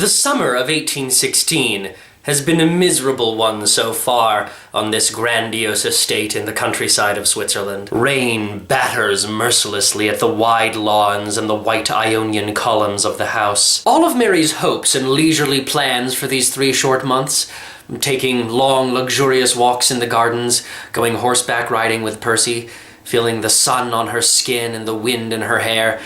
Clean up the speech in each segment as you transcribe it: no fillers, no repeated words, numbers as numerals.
The summer of 1816 has been a miserable one so far on this grandiose estate in the countryside of Switzerland. Rain batters mercilessly at the wide lawns and the white Ionian columns of the house. All of Mary's hopes and leisurely plans for these 3 short months, taking long, luxurious walks in the gardens, going horseback riding with Percy, feeling the sun on her skin and the wind in her hair,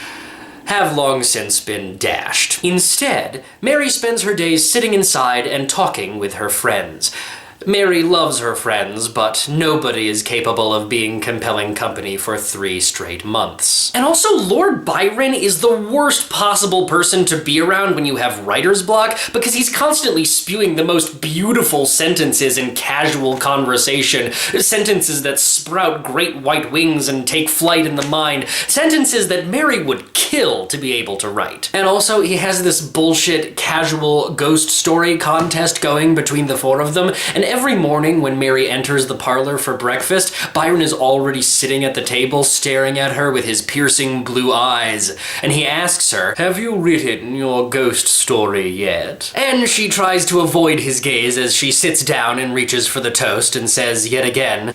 have long since been dashed. Instead, Mary spends her days sitting inside and talking with her friends. Mary loves her friends, but nobody is capable of being compelling company for 3 straight months. And also, Lord Byron is the worst possible person to be around when you have writer's block, because he's constantly spewing the most beautiful sentences in casual conversation, sentences that sprout great white wings and take flight in the mind, sentences that Mary would kill to be able to write. And also, he has this bullshit casual ghost story contest going between the 4 of them, and every morning when Mary enters the parlor for breakfast, Byron is already sitting at the table staring at her with his piercing blue eyes, and he asks her, "Have you written your ghost story yet?" And she tries to avoid his gaze as she sits down and reaches for the toast and says yet again,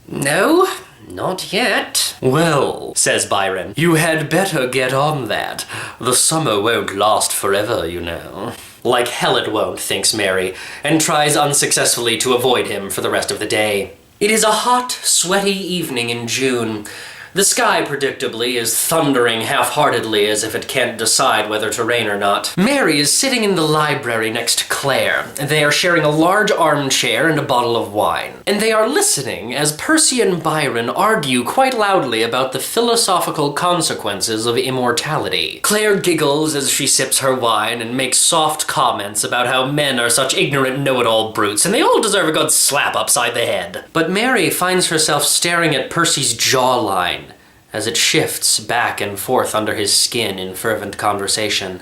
"No, not yet." "Well," says Byron, "you had better get on that. The summer won't last forever, you know." Like hell it won't, thinks Mary, and tries unsuccessfully to avoid him for the rest of the day. It is a hot, sweaty evening in June. The sky, predictably, is thundering half-heartedly as if it can't decide whether to rain or not. Mary is sitting in the library next to Claire. They are sharing a large armchair and a bottle of wine. And they are listening as Percy and Byron argue quite loudly about the philosophical consequences of immortality. Claire giggles as she sips her wine and makes soft comments about how men are such ignorant know-it-all brutes and they all deserve a good slap upside the head. But Mary finds herself staring at Percy's jawline as it shifts back and forth under his skin in fervent conversation.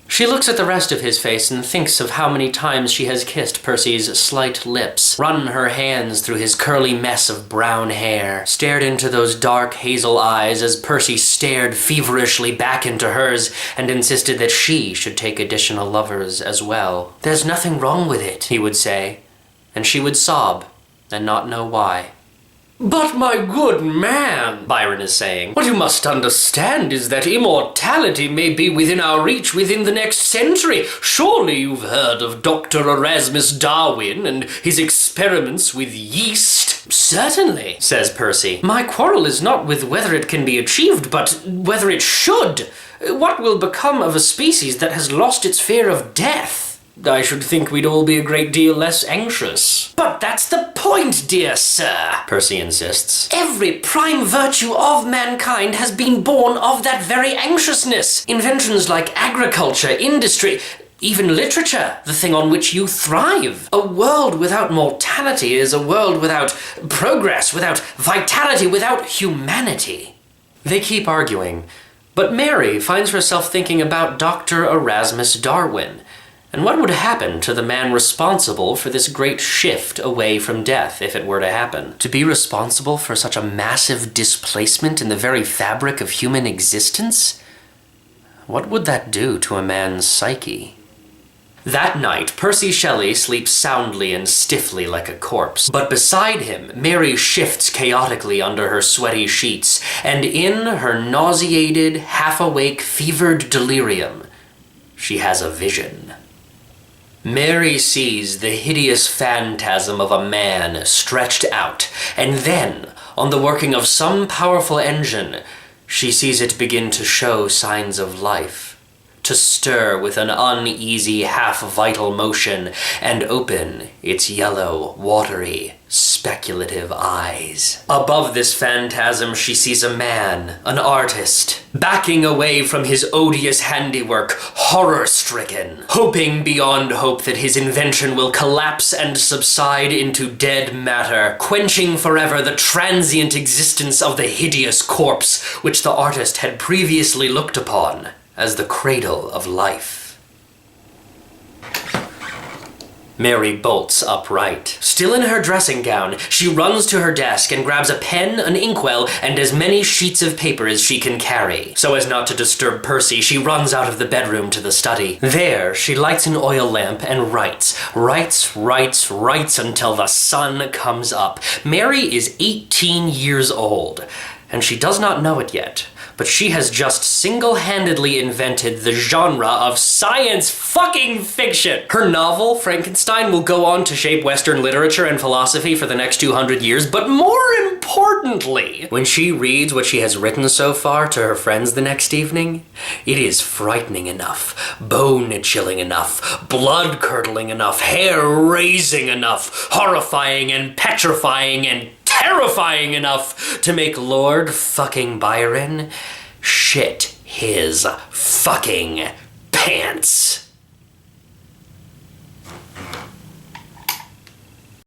She looks at the rest of his face and thinks of how many times she has kissed Percy's slight lips, run her hands through his curly mess of brown hair, stared into those dark hazel eyes as Percy stared feverishly back into hers and insisted that she should take additional lovers as well. "There's nothing wrong with it," he would say, and she would sob and not know why. "But my good man," Byron is saying, "what you must understand is that immortality may be within our reach within the next century. Surely you've heard of Dr. Erasmus Darwin and his experiments with yeast?" "Certainly," says Percy. "My quarrel is not with whether it can be achieved, but whether it should. What will become of a species that has lost its fear of death? I should think we'd all be a great deal less anxious." "But that's the point, dear sir," Percy insists. "Every prime virtue of mankind has been born of that very anxiousness. Inventions like agriculture, industry, even literature, the thing on which you thrive. A world without mortality is a world without progress, without vitality, without humanity." They keep arguing, but Mary finds herself thinking about Dr. Erasmus Darwin. And what would happen to the man responsible for this great shift away from death if it were to happen? To be responsible for such a massive displacement in the very fabric of human existence? What would that do to a man's psyche? That night, Percy Shelley sleeps soundly and stiffly like a corpse. But beside him, Mary shifts chaotically under her sweaty sheets, and in her nauseated, half-awake, fevered delirium, she has a vision. Mary sees the hideous phantasm of a man stretched out, and then, on the working of some powerful engine, she sees it begin to show signs of life, to stir with an uneasy, half-vital motion, and open its yellow, watery, speculative eyes. Above this phantasm she sees a man, an artist, backing away from his odious handiwork, horror-stricken, hoping beyond hope that his invention will collapse and subside into dead matter, quenching forever the transient existence of the hideous corpse which the artist had previously looked upon as the cradle of life. Mary bolts upright. Still in her dressing gown, she runs to her desk and grabs a pen, an inkwell, and as many sheets of paper as she can carry. So as not to disturb Percy, she runs out of the bedroom to the study. There, she lights an oil lamp and writes until the sun comes up. Mary is 18 years old, and she does not know it yet. But she has just single-handedly invented the genre of science fucking fiction. Her novel, Frankenstein, will go on to shape Western literature and philosophy for the next 200 years, but more importantly, when she reads what she has written so far to her friends the next evening, it is frightening enough, bone-chilling enough, blood-curdling enough, hair-raising enough, horrifying and petrifying and terrifying enough to make Lord fucking Byron shit his fucking pants.